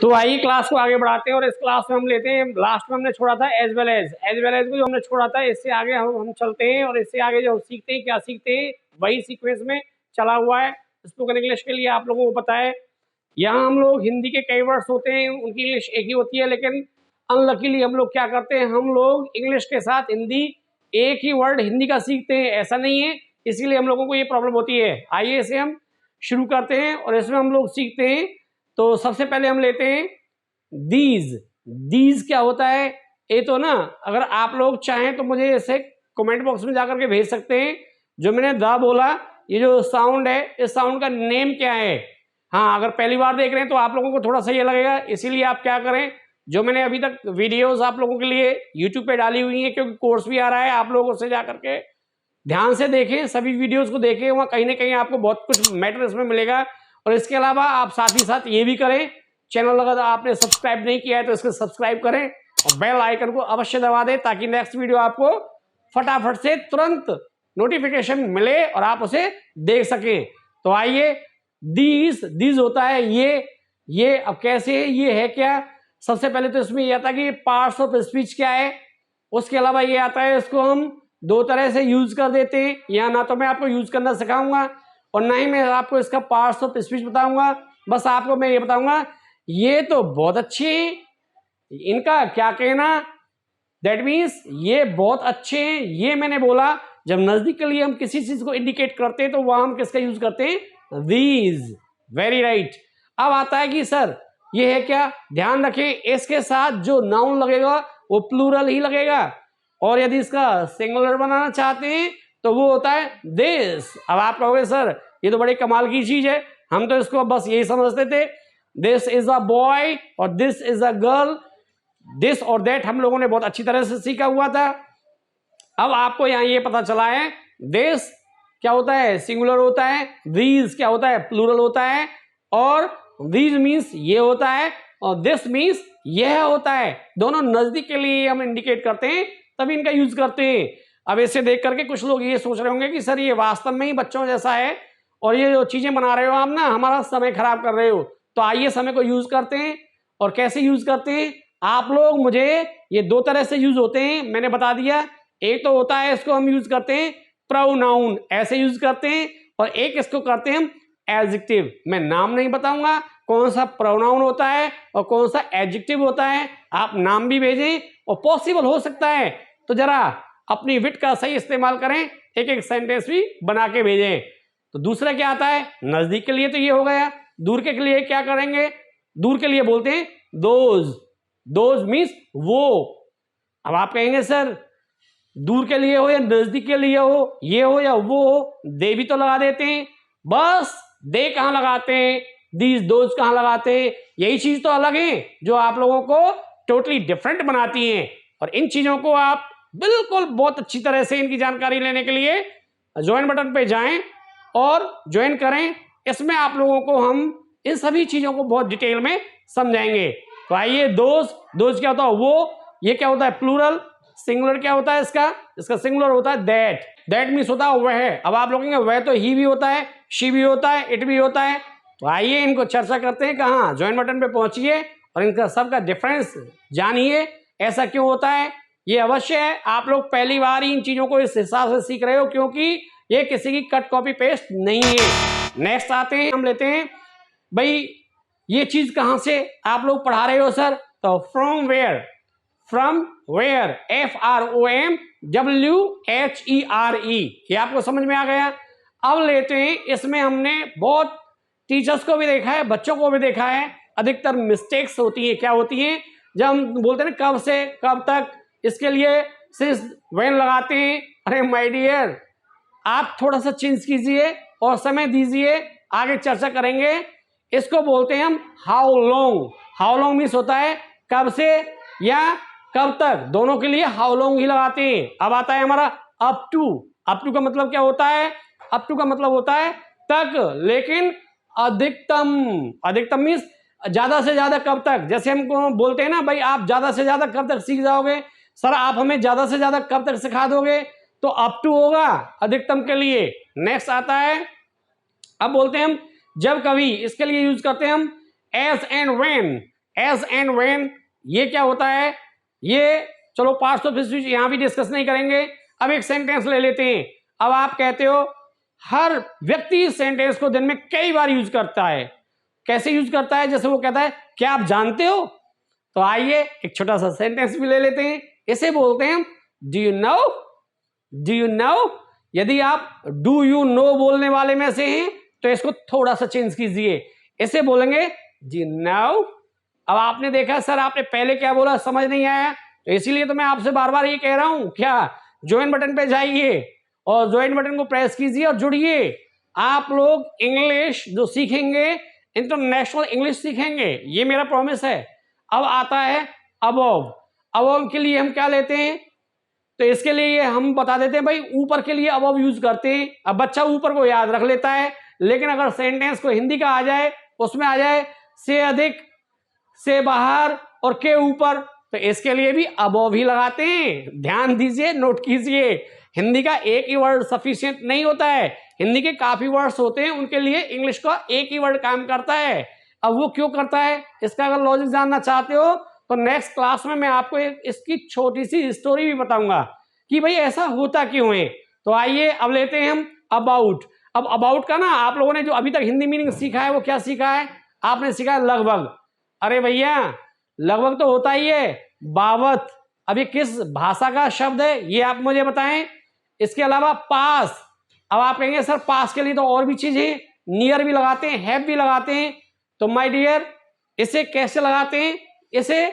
तो आइए क्लास को आगे बढ़ाते हैं और इस क्लास में हम लेते हैं, लास्ट में हमने छोड़ा था एज वेल एज को जो हमने छोड़ा था, इससे आगे हम चलते हैं और इससे आगे जो सीखते हैं, क्या सीखते हैं वही सीक्वेंस में चला हुआ है। स्पोकन इंग्लिश के लिए आप लोगों को पता है, यहाँ हम लोग हिंदी के कई वर्ड्स होते हैं, उनकी इंग्लिश एक ही होती है, लेकिन अनलकीली हम लोग क्या करते हैं, हम लोग इंग्लिश के साथ हिंदी एक ही वर्ड हिंदी का सीखते हैं, ऐसा नहीं है, इसीलिए हम लोगों को ये प्रॉब्लम होती है। आइए इसे हम शुरू करते हैं और इसमें हम लोग सीखते हैं। तो सबसे पहले हम लेते हैं दीज क्या होता है। ये तो ना, अगर आप लोग चाहें तो मुझे इसे कमेंट बॉक्स में जाकर के भेज सकते हैं। जो मैंने द बोला, ये जो साउंड है, इस साउंड का नेम क्या है। हाँ, अगर पहली बार देख रहे हैं तो आप लोगों को थोड़ा सा ये लगेगा, इसीलिए आप क्या करें, जो मैंने अभी तक वीडियोस आप लोगों के लिए यूट्यूब पे डाली हुई हैं, क्योंकि कोर्स भी आ रहा है, आप लोगों से जाकर के ध्यान से देखें, सभी वीडियोस को देखें, वहाँ कहीं ना कहीं आपको बहुत कुछ मैटर इसमें मिलेगा। और इसके अलावा आप साथ ही साथ ये भी करें, चैनल अगर आपने सब्सक्राइब नहीं किया है तो इसको सब्सक्राइब करें और बेल आइकन को अवश्य दबा दें, ताकि नेक्स्ट वीडियो आपको फटाफट से तुरंत नोटिफिकेशन मिले और आप उसे देख सकें। तो आइए, दीज होता है ये अब कैसे है, ये है क्या। सबसे पहले तो इसमें यह आता है कि पार्ट्स ऑफ स्पीच क्या है। उसके अलावा ये आता है, इसको हम दो तरह से यूज कर देते हैं। या ना तो मैं आपको यूज करना सिखाऊंगा और ना ही मैं आपको इसका पार्ट्स ऑफ स्पीच बताऊंगा, बस आपको मैं ये बताऊंगा ये तो बहुत अच्छे हैं, इनका क्या कहना, दैट मीन्स ये बहुत अच्छे हैं। ये मैंने बोला, जब नजदीक के लिए हम किसी चीज को इंडिकेट करते हैं तो वह हम किसका यूज करते हैं, दीज। Very right. अब आता है कि सर ये है क्या, ध्यान रखें इसके साथ जो नाउन लगेगा वो प्लूरल ही लगेगा, और यदि इसका सिंगुलर बनाना चाहते हैं तो वो होता है दिस। अब आप कहोगे सर ये तो बड़ी कमाल की चीज है, हम तो इसको बस यही समझते थे, दिस इज अ बॉय और this is a girl, this और दैट हम लोगों ने बहुत अच्छी तरह से सीखा हुआ था। अब आपको यहाँ ये पता चला है, दिस क्या होता है, सिंगुलर होता है, दीज क्या होता है, प्लूरल होता है, और दीज मीन्स ये होता है, और दिस मीन्स यह होता है। दोनों नजदीक के लिए हम इंडिकेट करते हैं, तभी इनका यूज करते हैं। अब इसे देख करके कुछ लोग ये सोच रहे होंगे कि सर ये वास्तव में ही बच्चों जैसा है और ये जो चीजें बना रहे हो आप ना, हमारा समय खराब कर रहे हो। तो आइए समय को यूज करते हैं। और कैसे यूज करते हैं आप लोग, मुझे ये दो तरह से यूज होते हैं, मैंने बता दिया। एक तो होता है, इसको हम यूज करते हैं प्रोनाउन, ऐसे यूज करते हैं, और एक इसको करते हैं हम एडजेक्टिव। मैं नाम नहीं बताऊंगा कौन सा प्रोनाउन होता है और कौन सा एडजेक्टिव होता है, आप नाम भी भेजें, और पॉसिबल हो सकता है तो जरा अपनी विट का सही इस्तेमाल करें, एक एक सेंटेंस भी बना के भेजें। तो दूसरा क्या आता है, नजदीक के लिए तो ये हो गया, दूर के लिए क्या करेंगे, दूर के लिए बोलते हैं दोज मीन्स वो। अब आप कहेंगे सर दूर के लिए हो या नजदीक के लिए हो, ये हो या वो हो, दे भी तो लगा देते हैं, बस दे कहाँ लगाते हैं, दीज दोज कहाँ लगाते हैं, यही चीज तो अलग है जो आप लोगों को टोटली डिफरेंट बनाती हैं। और इन चीजों को आप बिल्कुल बहुत अच्छी तरह से इनकी जानकारी लेने के लिए ज्वाइन बटन पे जाएं और ज्वाइन करें। इसमें आप लोगों को हम इन सभी चीजों को बहुत डिटेल में समझाएंगे। तो आइए, दोज क्या होता है, वो, ये क्या होता है प्लूरल, सिंगुलर क्या होता है इसका सिंगुलर होता है दैट मीन्स होता है वह। अब आप लोग कहेंगे वह तो ही भी होता है, शी भी होता है, इट भी होता है। तो आइए इनको चर्चा करते हैं, कहाँ, ज्वाइन बटन पे पहुंचिए और इनका सबका डिफरेंस जानिए, ऐसा क्यों होता है। ये अवश्य है आप लोग पहली बार ही इन चीजों को इस हिसाब से सीख रहे हो, क्योंकि ये किसी की कट कॉपी पेस्ट नहीं है। नेक्स्ट आते हैं, हम लेते हैं भाई ये चीज कहां से आप लोग पढ़ा रहे हो सर, तो फ्रॉम वेयर FROMWHERE, ये आपको समझ में आ गया। अब लेते हैं, इसमें हमने बहुत टीचर्स को भी देखा है, बच्चों को भी देखा है, अधिकतर मिस्टेक्स होती है। क्या होती है, जब हम बोलते हैं कब से कब तक, इसके लिए सिंस व्हेन लगाते हैं। अरे माय डियर, आप थोड़ा सा चेंज कीजिए और समय दीजिए, आगे चर्चा करेंगे। इसको बोलते हैं हम हाउ लॉन्ग मीन्स होता है कब से या कब तक, दोनों के लिए हाउ लॉन्ग ही लगाते हैं। अब आता है हमारा अप टू का मतलब क्या होता है, अप टू का मतलब होता है तक, लेकिन अधिकतम मीन्स ज्यादा से ज्यादा कब तक। जैसे हमको बोलते हैं ना भाई आप ज्यादा से ज्यादा कब तक सीख जाओगे, सर आप हमें ज्यादा से ज्यादा कब तक सिखा दोगे, तो अप टू होगा अधिकतम के लिए। नेक्स्ट आता है, अब बोलते हैं हम जब कभी, इसके लिए यूज करते हैं हम as and when. As and when, ये क्या होता है, ये चलो पास्ट ऑफ स्पीच यहां भी डिस्कस नहीं करेंगे। अब एक सेंटेंस ले लेते हैं। अब आप कहते हो हर व्यक्ति इस सेंटेंस को दिन में कई बार यूज करता है। कैसे यूज करता है? जैसे वो कहता है क्या आप जानते हो? तो आइए एक छोटा सा सेंटेंस भी ले लेते हैं। इसे बोलते हैं do you know. Do you know. यदि आप डू यू नो बोलने वाले में से हैं तो इसको थोड़ा सा चेंज कीजिए, इसे बोलेंगे डू यू नो। अब आपने देखा सर आपने पहले क्या बोला, समझ नहीं आया, तो इसीलिए तो मैं आपसे बार बार ये कह रहा हूं, क्या ज्वाइन बटन पे जाइए और ज्वाइन बटन को प्रेस कीजिए और जुड़िए। आप लोग इंग्लिश जो सीखेंगे इंटरनेशनल इंग्लिश सीखेंगे, ये मेरा प्रॉमिस है। अब आता है अबव। अबव के लिए हम क्या लेते हैं? तो इसके लिए हम बता देते हैं भाई ऊपर के लिए अबव यूज करते हैं। अब बच्चा ऊपर को याद रख लेता है, लेकिन अगर सेंटेंस को हिंदी का आ जाए, उसमें आ जाए से अधिक, से बाहर और के ऊपर, तो इसके लिए भी अबव ही लगाते हैं। ध्यान दीजिए, नोट कीजिए, हिंदी का एक ही वर्ड सफिशिएंट नहीं होता है, हिंदी के काफी वर्ड्स होते हैं, उनके लिए इंग्लिश का एक ही वर्ड काम करता है। अब वो क्यों करता है, इसका अगर लॉजिक जानना चाहते हो तो नेक्स्ट क्लास में मैं आपको इसकी छोटी सी स्टोरी भी बताऊंगा कि भाई ऐसा होता क्यों है। तो आइए अब लेते हैं हम अबाउट। अब अबाउट का ना आप लोगों ने जो अभी तक हिंदी मीनिंग सीखा है वो क्या सीखा है? आपने सीखा है लगभग। अरे भैया लगभग तो होता ही है बाबत। अभी किस भाषा का शब्द है ये आप मुझे बताएं। इसके अलावा पास। अब आप कहेंगे सर पास के लिए तो और भी चीजें, नियर भी लगाते हैं, हैव भी लगाते हैं। तो माय डियर इसे कैसे लगाते हैं, इसे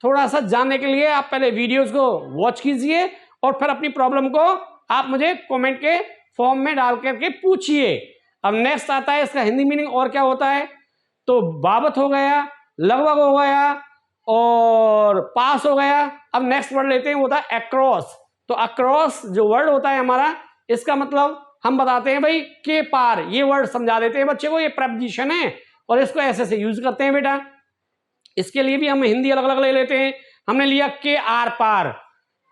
थोड़ा सा जानने के लिए आप पहले वीडियोस को वॉच कीजिए और फिर अपनी प्रॉब्लम को आप मुझे कमेंट के फॉर्म में डाल करके पूछिए। अब नेक्स्ट आता है इसका हिंदी मीनिंग और क्या होता है। तो बाबत हो गया, लगभग हो गया और पास हो गया। अब नेक्स्ट वर्ड लेते हैं, होता है अक्रॉस। तो अक्रॉस जो वर्ड होता है हमारा, इसका मतलब हम बताते हैं भाई के पार, ये वर्ड समझा देते हैं बच्चे को, ये प्रपोजिशन है और इसको ऐसे से यूज करते हैं बेटा। इसके लिए भी हम हिंदी अलग अलग ले लेते हैं। हमने लिया के आर पार,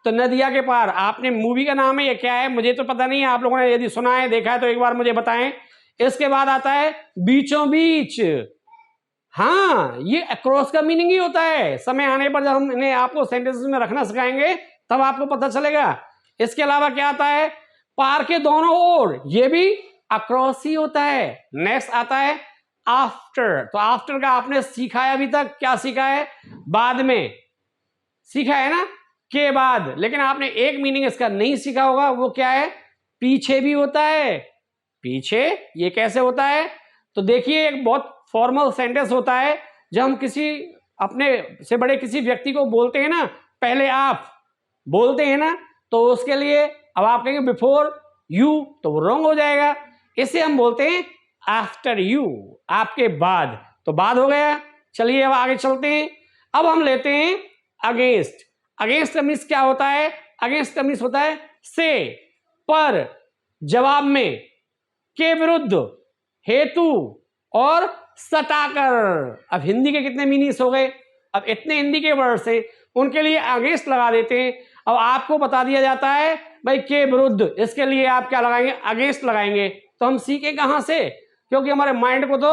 तो नदिया के पार। आपने मूवी का नाम है ये क्या है मुझे तो पता नहीं है, आप लोगों ने यदि सुना है देखा है तो एक बार मुझे बताएं। इसके बाद आता है बीचों बीच। हाँ ये अक्रॉस का मीनिंग ही होता है। समय आने पर जब हम इन्हें आपको सेंटेंसेस में रखना सिखाएंगे तब आपको पता चलेगा। इसके अलावा क्या आता है, पार के दोनों ओर, ये भी अक्रॉस ही होता है। नेक्स्ट आता है आफ्टर। तो आफ्टर का आपने सीखा है अभी तक, क्या सीखा है? बाद में सीखा है ना, के बाद। लेकिन आपने एक मीनिंग इसका नहीं सीखा होगा, वो क्या है? पीछे भी होता है। पीछे ये कैसे होता है? तो देखिए एक बहुत फॉर्मल सेंटेंस होता है, जब हम किसी अपने से बड़े किसी व्यक्ति को बोलते हैं ना, पहले आप बोलते हैं ना, तो उसके लिए अब आप कहेंगे बिफोर यू, तो वो रॉन्ग हो जाएगा। इसे हम बोलते हैं आफ्टर यू, आपके बाद। तो बाद हो गया। चलिए अब आगे चलते हैं। अब हम लेते हैं अगेंस्ट। अगेंस्ट का मीन्स क्या होता है? अगेंस्ट का मीन्स होता है से, पर, जवाब में, के विरुद्ध, हेतु और सटाकर। अब हिंदी के कितने मीनिंग्स हो गए? अब इतने हिंदी के वर्ड से उनके लिए अगेंस्ट लगा देते हैं। अब आपको बता दिया जाता है भाई के विरुद्ध, इसके लिए आप क्या लगाएंगे? अगेंस्ट लगाएंगे। तो हम सीखे कहां से? क्योंकि हमारे माइंड को तो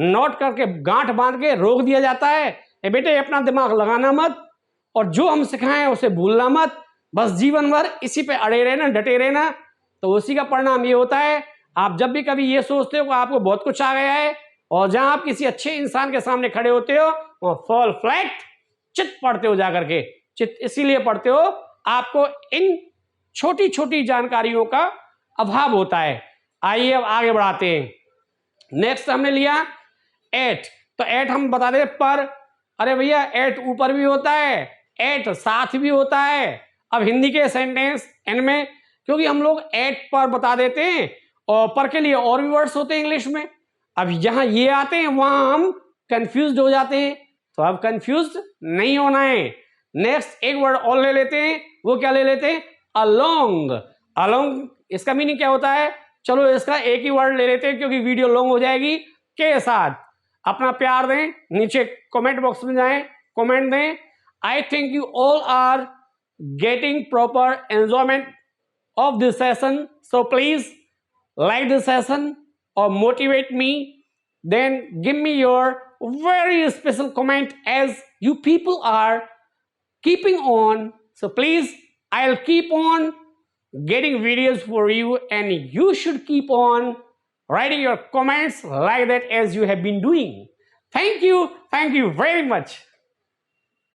नोट करके गांठ बांध के रोक दिया जाता है, बेटे अपना दिमाग लगाना मत और जो हम सिखाएं उसे भूलना मत, बस जीवन भर इसी पे अड़े रहना, डटे रहना। तो उसी का परिणाम ये होता है, आप जब भी कभी ये सोचते हो कि आपको बहुत कुछ आ गया है और जहां आप किसी अच्छे इंसान के सामने खड़े होते हो वहां फॉल फ्लैट, चित पढ़ते हो जाकर के। चित इसीलिए पढ़ते हो, आपको इन छोटी छोटी जानकारियों का अभाव होता है। आइए अब आगे बढ़ाते हैं। नेक्स्ट हमने लिया एट। तो एट हम बता दें पर। अरे भैया एट ऊपर भी होता है, एट साथ भी होता है। अब हिंदी के सेंटेंस इनमें क्योंकि हम लोग एट पर बता देते हैं और पर के लिए और भी वर्ड्स होते हैं इंग्लिश में। अब यहां ये आते हैं वहां हम कंफ्यूज हो जाते हैं, तो अब कंफ्यूज नहीं होना है। नेक्स्ट एक वर्ड और ले लेते हैं, वो क्या ले लेते हैं? अलोंग। अलोंग इसका मीनिंग क्या होता है? चलो इसका एक ही वर्ड ले लेते हैं क्योंकि वीडियो लॉन्ग हो जाएगी। के साथ अपना प्यार दें, नीचे कमेंट बॉक्स में जाएं, कमेंट दें। I think you all are getting proper enjoyment of this session, so please like this session or motivate me, then give me your very special comment as you people are keeping on. So please, I'll keep on getting videos for you, and you should keep on writing your comments like that as you have been doing. Thank you very much.